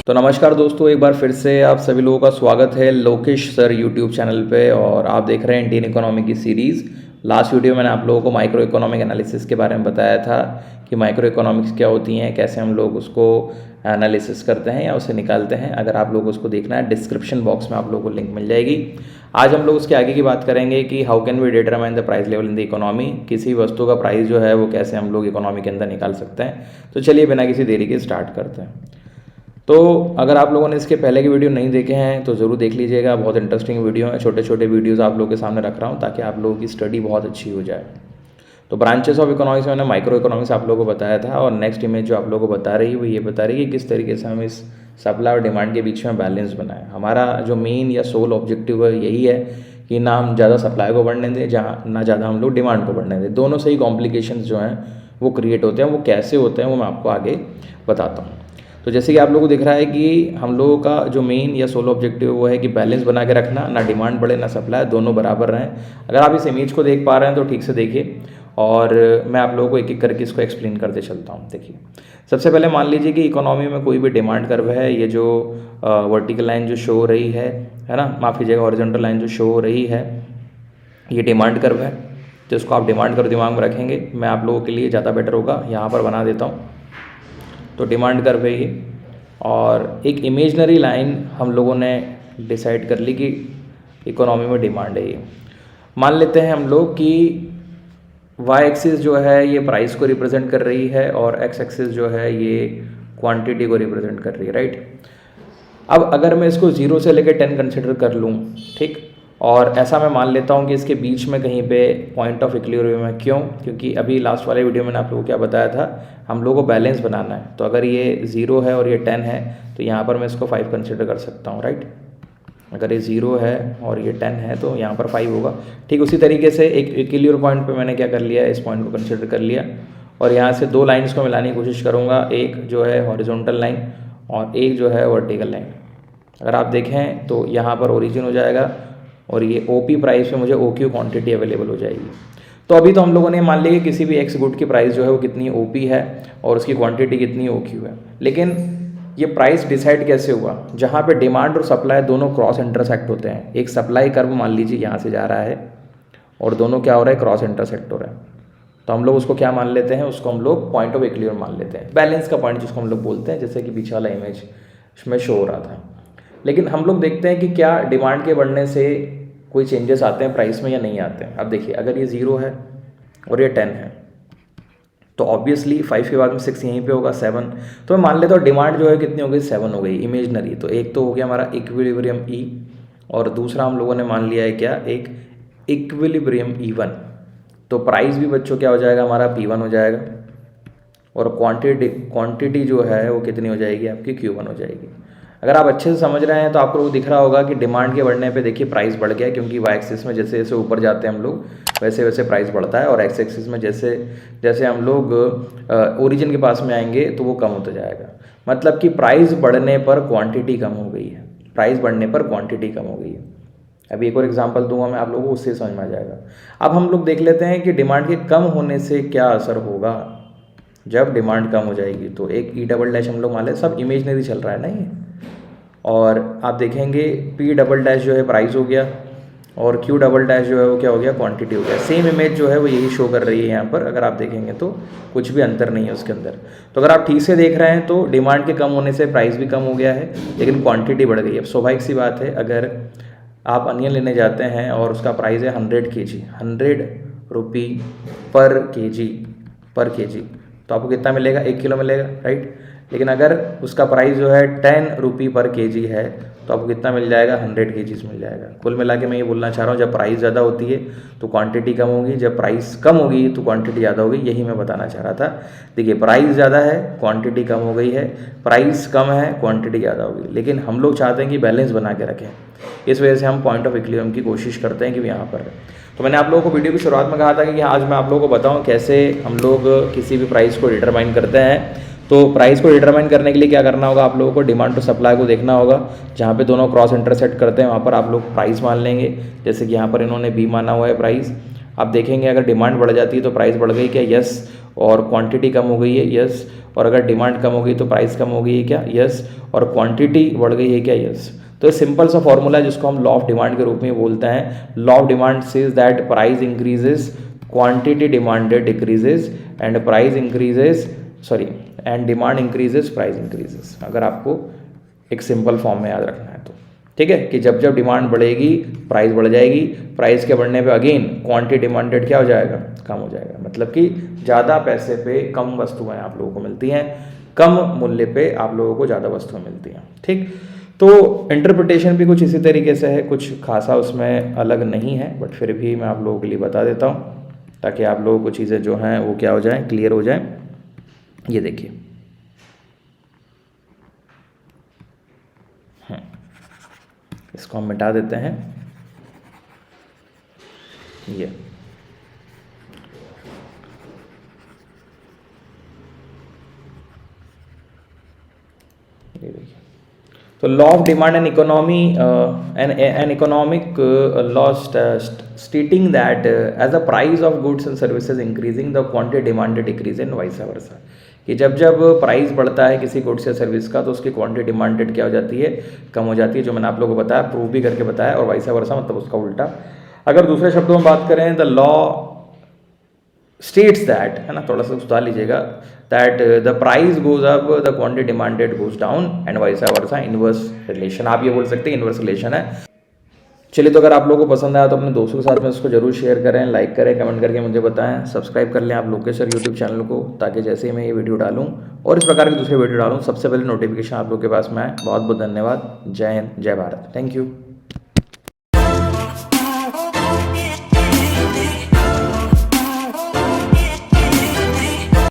तो नमस्कार दोस्तों, एक बार फिर से आप सभी लोगों का स्वागत है लोकेश सर यूट्यूब चैनल पे। और आप देख रहे हैं इंडियन इकोनॉमी की सीरीज़। लास्ट वीडियो में मैंने आप लोगों को माइक्रो इकोनॉमिक एनालिसिस के बारे में बताया था कि माइक्रो इकोनॉमिक्स क्या होती हैं, कैसे हम लोग उसको एनालिसिस करते हैं या उसे निकालते हैं। अगर आप लोग उसको देखना है, डिस्क्रिप्शन बॉक्स में आप लोगों को लिंक मिल जाएगी। आज हम लोग उसके आगे की बात करेंगे कि how can we determine the price level in the economy. किसी वस्तु का प्राइस जो है वो कैसे हम लोग इकोनॉमी के अंदर निकाल सकते हैं। तो चलिए बिना किसी देरी के स्टार्ट करते हैं। तो अगर आप लोगों ने इसके पहले के वीडियो नहीं देखे हैं तो ज़रूर देख लीजिएगा, बहुत इंटरेस्टिंग वीडियो है। छोटे छोटे वीडियोस आप लोगों के सामने रख रहा हूँ ताकि आप लोगों की स्टडी बहुत अच्छी हो जाए। तो ब्रांचेस ऑफ इकोनॉमिक्स में मैंने माइक्रो इकोनॉमिक्स आप लोगों को बताया था, और नेक्स्ट इमेज जो आप लोगों को बता रही है वो ये बता रही है कि किस तरीके से हम इस सप्लाई और डिमांड के बीच में बैलेंस बनाएं। हमारा जो मेन या सोल ऑब्जेक्टिव है यही है कि ना हम ज़्यादा सप्लाई को बढ़ने दें, जहाँ ना ज़्यादा हम लोग डिमांड को बढ़ने दें। दोनों से ही कॉम्प्लिकेशंस जो हैं वो क्रिएट होते हैं। वो कैसे होते हैं वो मैं आपको आगे बताता हूँ। तो जैसे कि आप लोगों को दिख रहा है कि हम लोगों का जो मेन या सोलो ऑब्जेक्टिव वो है कि बैलेंस बना के रखना, ना डिमांड बढ़े ना सप्लाई, दोनों बराबर रहें। अगर आप इस इमेज को देख पा रहे हैं तो ठीक से देखिए, और मैं आप लोगों को एक एक करके इसको एक्सप्लेन करते चलता हूँ। देखिए, सबसे पहले मान लीजिए कि इकोनॉमी में कोई भी डिमांड कर्व है। ये जो वर्टिकल लाइन जो शो हो रही है ना, माफ़ कीजिएगा, हॉरिजॉन्टल लाइन जो शो हो रही है ये डिमांड कर्व है। जिसको आप डिमांड कर्व दिमाग में रखेंगे, मैं आप लोगों के लिए ज़्यादा बेटर होगा, यहाँ पर बना देता हूँ। तो डिमांड कर्व है ये, और एक इमेजनरी लाइन हम लोगों ने डिसाइड कर ली कि इकोनॉमी में डिमांड है ये। मान लेते हैं हम लोग कि वाई एक्सिस जो है ये प्राइस को रिप्रेजेंट कर रही है और एक्स एक्सिस जो है ये क्वांटिटी को रिप्रेजेंट कर रही है, राइट। अब अगर मैं इसको 0 से लेकर 10 कंसिडर कर लूँ, ठीक, और ऐसा मैं मान लेता हूँ कि इसके बीच में कहीं पे पॉइंट ऑफ इक्विलिब्रियम है। क्यों? क्योंकि अभी लास्ट वाले वीडियो में मैंने आप लोगों को क्या बताया था, हम लोगों को बैलेंस बनाना है। तो अगर ये 0 है और ये 10 है तो यहाँ पर मैं इसको 5 कंसिडर कर सकता हूँ, राइट। अगर ये 0 है और ये 10 है तो यहाँ पर 5 होगा। ठीक उसी तरीके से एक इक्विलिब्रियम पॉइंट पर मैंने क्या कर लिया, इस पॉइंट को कंसिडर कर लिया, और यहाँ से दो लाइन्स को मिलाने की कोशिश करूँगा। एक जो है हॉरिजॉन्टल लाइन और एक जो है वर्टिकल लाइन। अगर आप देखें तो यहाँ पर ओरिजिन हो जाएगा और ये ओपी प्राइस पे मुझे ओक्यू क्वांटिटी अवेलेबल हो जाएगी। तो अभी तो हम लोगों ने मान लिया कि किसी भी एक्स गुड की प्राइस जो है वो कितनी ओपी है और उसकी क्वांटिटी कितनी ओक्यू है। लेकिन ये प्राइस डिसाइड कैसे हुआ? जहाँ पे डिमांड और सप्लाई दोनों क्रॉस इंटरसेक्ट होते हैं। एक सप्लाई कर्व मान लीजिए यहाँ से जा रहा है और दोनों क्या हो रहा है, क्रॉस इंटरसेक्ट हो रहा है। तो हम लोग उसको क्या मान लेते हैं, उसको हम लोग पॉइंट ऑफ इक्विलिब्रियम मान लेते हैं, बैलेंस का पॉइंट जिसको हम लोग बोलते हैं, जैसे कि पीछे वाला इमेज में शो हो रहा था। लेकिन हम लोग देखते हैं कि क्या डिमांड के बढ़ने से कोई चेंजेस आते हैं प्राइस में या नहीं आते हैं। अब देखिए, अगर ये 0 है और ये 10 है तो ऑब्वियसली 5 के बाद में 6 यहीं पे होगा, 7। तो मैं मान लेता हूँ डिमांड जो है कितनी हो गई, 7 हो गई इमेजनरी। तो एक तो हो गया हमारा इक्विलिब्रियम ई, और दूसरा हम लोगों ने मान लिया है क्या, एक इक्विलिब्रियम E1। तो प्राइस भी बच्चों क्या हो जाएगा, हमारा P1 हो जाएगा, और क्वांटिटी जो है वो कितनी हो जाएगी, आपकी Q1 हो जाएगी। अगर आप अच्छे से समझ रहे हैं तो आपको दिख रहा होगा कि डिमांड के बढ़ने पे देखिए प्राइस बढ़ गया, क्योंकि वाई एक्सिस में जैसे जैसे ऊपर जाते हैं हम लोग वैसे वैसे प्राइस बढ़ता है, और एक्स एक्सिस में जैसे जैसे हम लोग ओरिजिन के पास में आएंगे तो वो कम होता जाएगा। मतलब कि प्राइस बढ़ने पर क्वांटिटी कम हो गई है, प्राइस बढ़ने पर क्वांटिटी कम हो गई है। अभी एक और एग्जांपल दूंगा मैं आप लोगों को, उससे समझ में आ जाएगा। अब हम लोग देख लेते हैं कि डिमांड के कम होने से क्या असर होगा। जब डिमांड कम हो जाएगी तो एक ई डबल डैश हम लोग मान लें, सब इमेजनरी चल रहा है ना ये, और आप देखेंगे पी डबल डैश जो है प्राइस हो गया और क्यू डबल डैश जो है वो क्या हो गया, क्वांटिटी हो गया। सेम इमेज जो है वो यही शो कर रही है यहाँ पर। अगर आप देखेंगे तो कुछ भी अंतर नहीं है उसके अंदर। तो अगर आप ठीक से देख रहे हैं तो डिमांड के कम होने से प्राइस भी कम हो गया है, लेकिन क्वांटिटी बढ़ गई है। अब स्वाभाविक सी बात है, अगर आप अनियन लेने जाते हैं और उसका प्राइस है 100 kg, 100 रुपी पर केजी, तो आपको कितना मिलेगा, 1 किलो मिलेगा, राइट। लेकिन अगर उसका प्राइस जो है 10 रुपी पर केजी है तो आपको कितना मिल जाएगा, 100 kg मिल जाएगा। कुल मिला के मैं ये बोलना चाह रहा हूँ, जब प्राइस ज़्यादा होती है तो क्वांटिटी कम होगी, जब प्राइस कम होगी तो क्वांटिटी ज़्यादा होगी। यही मैं बताना चाह रहा था। देखिए, प्राइस ज़्यादा है, क्वांटिटी कम हो गई है, प्राइस कम है, क्वांटिटी ज़्यादा होगी। लेकिन हम लोग चाहते हैं कि बैलेंस बना के रखें, इस वजह से हम पॉइंट ऑफ इक्विलिब्रियम की कोशिश करते हैं कि यहाँ पर है। तो मैंने आप लोगों को वीडियो की शुरुआत में कहा था कि आज मैं आप लोगों को बताऊँ कैसे हम लोग किसी भी प्राइस को डिटरमाइन करते हैं। तो प्राइस को डिटरमाइन करने के लिए क्या करना होगा, आप लोगों को डिमांड और सप्लाई को देखना होगा। जहाँ पे दोनों क्रॉस इंटरसेक्ट करते हैं वहाँ पर आप लोग प्राइस मान लेंगे। जैसे कि यहाँ पर इन्होंने बी माना हुआ है प्राइस, आप देखेंगे अगर डिमांड बढ़ जाती है तो प्राइस बढ़ गई क्या, यस। और क्वांटिटी कम हो गई है, यस। और अगर डिमांड कम हो गई तो प्राइस कम हो गई है क्या, यस। और क्वांटिटी बढ़ गई है क्या, यस। तो सिंपल सा फॉर्मूला है जिसको हम लॉ ऑफ डिमांड के रूप में बोलते हैं। Law of demand says that price increases, quantity demanded decreases and price increases and demand increases, price increases. अगर आपको एक सिंपल फॉर्म में याद रखना है तो ठीक है, कि जब जब डिमांड बढ़ेगी प्राइस बढ़ जाएगी, प्राइस के बढ़ने पे अगेन क्वांटिटी डिमांडेड क्या हो जाएगा, कम हो जाएगा। मतलब कि ज़्यादा पैसे पे कम वस्तुएं आप लोगों को मिलती हैं, कम मूल्य पे आप लोगों को ज़्यादा वस्तुएं मिलती हैं। ठीक, तो इंटरप्रिटेशन भी कुछ इसी तरीके से है, कुछ खासा उसमें अलग नहीं है, बट फिर भी मैं आप लोगों के लिए बता देता हूँ ताकि आप लोगों को चीज़ें जो हैं वो क्या हो जाएं, क्लियर हो जाएं। ये देखिए, इसको हम मिटा देते हैं। ये देखिए, तो law of demand and economy an economic law stating that as a price of goods and services increasing the quantity demanded decrease and vice versa, कि जब जब प्राइस बढ़ता है किसी गुड्स या सर्विस का तो उसकी क्वांटिटी डिमांडेड क्या हो जाती है, कम हो जाती है, जो मैंने आप लोगों को बताया, प्रूव भी करके बताया। और वाइस वर्सा मतलब उसका उल्टा। अगर दूसरे शब्दों में बात करें, द लॉ स्टेट्स दैट, है ना, थोड़ा सा सुधार लीजिएगा, that the price goes up the quantity demanded goes down and vice versa, inverse relation. आप ये बोल सकते हैं इनवर्स रिलेशन है। चलिए, तो अगर आप लोगों को पसंद आया तो अपने दोस्तों के साथ में इसको जरूर शेयर करें, लाइक करें, कमेंट करके मुझे बताएं, सब्सक्राइब कर लें आप लोकेश सर यूट्यूब चैनल को, ताकि जैसे ही मैं ये वीडियो डालूं और इस प्रकार के दूसरे वीडियो डालूं सबसे पहले नोटिफिकेशन आप लोग के पास में आए। बहुत बहुत धन्यवाद। जय हिंद, जय भारत। Thank you.